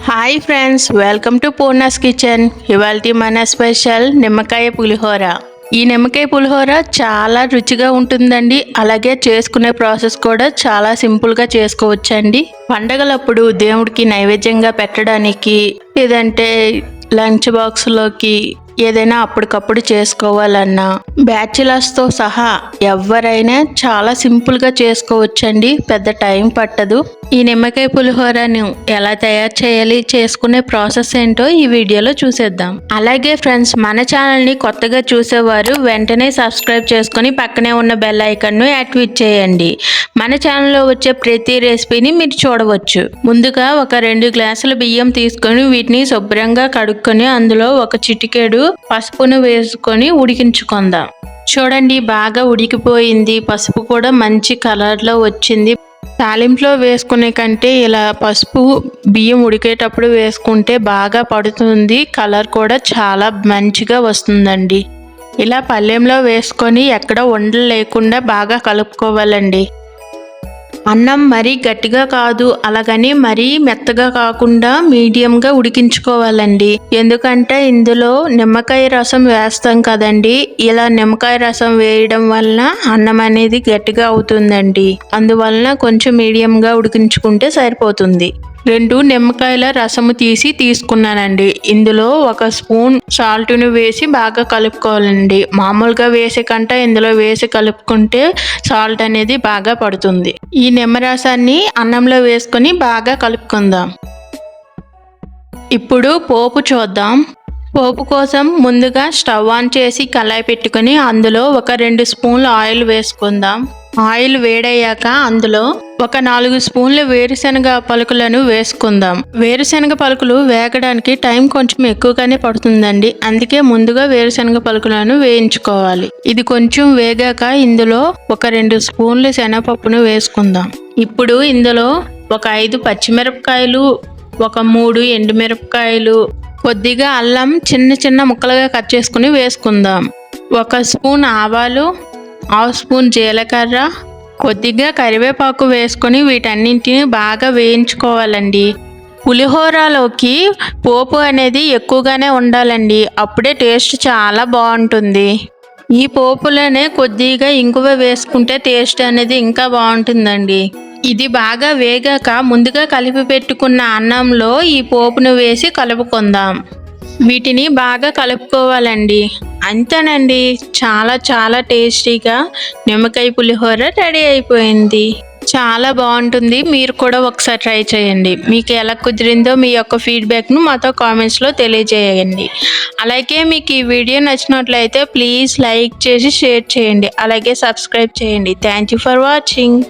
Hi friends, welcome to Poorna's kitchen. ఇవాల్టి మన special నిమ్మకాయ పులిహోర. ఈ నిమ్మకాయ పులిహోర చాలా రుచిగా ఉంటుందండి. అలాగే చేసుకునే ప్రాసెస్ కూడా చాలా సింపుల్గా చేసుకోవచ్చండి. పండగలప్పుడు దేవుడికి నైవేద్యంగా పెట్టడానికి, లేదంటే లంచ్ బాక్స్లోకి ఏదైనా అప్పటికప్పుడు చేసుకోవాలన్నా బ్యాచిలర్స్తో సహా ఎవరైనా చాలా సింపుల్గా చేసుకోవచ్చండి. పెద్ద టైం పట్టదు. ఈ నిమ్మకాయ పులిహోరను ఎలా తయారు చేయాలి, చేసుకునే ప్రాసెస్ ఏంటో ఈ వీడియోలో చూసేద్దాం. అలాగే ఫ్రెండ్స్, మన ఛానల్ని కొత్తగా చూసేవారు వెంటనే సబ్స్క్రైబ్ చేసుకొని పక్కనే ఉన్న బెల్ ఐకాన్ను యాక్టివేట్ చేయండి. మన ఛానల్లో వచ్చే ప్రతి రెసిపీని మీరు చూడవచ్చు. ముందుగా ఒక 2 గ్లాసుల బియ్యం తీసుకొని వీటిని శుభ్రంగా కడుక్కొని అందులో ఒక చిటికెడు పసుపును వేసుకొని ఉడికించుకుందాం. చూడండి, బాగా ఉడికిపోయింది. పసుపు కూడా మంచి కలర్లో వచ్చింది. తాలింపులో వేసుకునే కంటే ఇలా పసుపు బియ్యం ఉడికేటప్పుడు వేసుకుంటే బాగా పడుతుంది. కలర్ కూడా చాలా మంచిగా వస్తుందండి. ఇలా పళ్ళెంలో వేసుకొని ఎక్కడ ఉండలు లేకుండా బాగా కలుపుకోవాలండి. అన్నం మరీ గట్టిగా కాదు, అలాగని మరీ మెత్తగా కాకుండా మీడియంగా ఉడికించుకోవాలండి. ఎందుకంటే ఇందులో నిమ్మకాయ రసం వేస్తాం కదండి. ఇలా నిమ్మకాయ రసం వేయడం వలన అన్నం అనేది గట్టిగా అవుతుందండి. అందువలన కొంచెం మీడియంగా ఉడికించుకుంటే సరిపోతుంది. 2 నిమ్మకాయల రసము తీసుకున్నానండి. ఇందులో 1 స్పూన్ సాల్ట్ను వేసి బాగా కలుపుకోవాలండి. మామూలుగా వేసే కంటే ఇందులో వేసి కలుపుకుంటే సాల్ట్ అనేది బాగా పడుతుంది. ఈ నిమ్మరసాన్ని అన్నంలో వేసుకొని బాగా కలుపుకుందాం. ఇప్పుడు పోపు చూద్దాం. పోపు కోసం ముందుగా స్టవ్ ఆన్ చేసి కళాయి పెట్టుకొని అందులో 2 స్పూన్ల ఆయిల్ వేసుకుందాం. ఆయిల్ వేడయ్యాక అందులో 4 స్పూన్ల వేరుశనగ పలుకులను వేసుకుందాం. వేరుశనగ పలుకులు వేగడానికి టైం కొంచెం ఎక్కువగానే పడుతుందండి. అందుకే ముందుగా వేరుశనగ పలుకులను వేయించుకోవాలి. ఇది కొంచెం వేగాక ఇందులో 2 స్పూన్ల శనగపప్పును వేసుకుందాం. ఇప్పుడు ఇందులో 5 పచ్చిమిరపకాయలు, 3 ఎండుమిరపకాయలు, కొద్దిగా అల్లం చిన్న ముక్కలుగా కట్ చేసుకుని వేసుకుందాం. 1 స్పూన్ ఆవాలు, 1/2 స్పూన్ జీలకర్ర, కొద్దిగా కరివేపాకు వేసుకొని వీటన్నింటిని బాగా వేయించుకోవాలండి. పులిహోరలోకి పోపు అనేది ఎక్కువగానే ఉండాలండి. అప్పుడే టేస్ట్ చాలా బాగుంటుంది. ఈ పోపులోనే కొద్దిగా ఇంగువ వేసుకుంటే టేస్ట్ అనేది ఇంకా బాగుంటుందండి. ఇది బాగా వేగాక ముందుగా కలిపి పెట్టుకున్న అన్నంలో ఈ పోపును వేసి కలుపుకుందాం. వీటిని బాగా కలుపుకోవాలండి. అంతేనండి, చాలా టేస్టీగా నిమ్మకాయ పులిహోర రెడీ అయిపోయింది. చాలా బాగుంటుంది. మీరు కూడా ఒకసారి ట్రై చేయండి. మీకు ఎలా కుదిరిందో మీ యొక్క ఫీడ్బ్యాక్ను మాతో కామెంట్స్లో తెలియజేయండి. అలాగే మీకు ఈ వీడియో నచ్చినట్లయితే ప్లీజ్ లైక్ చేసి షేర్ చేయండి. అలాగే సబ్స్క్రైబ్ చేయండి. Thank you for watching.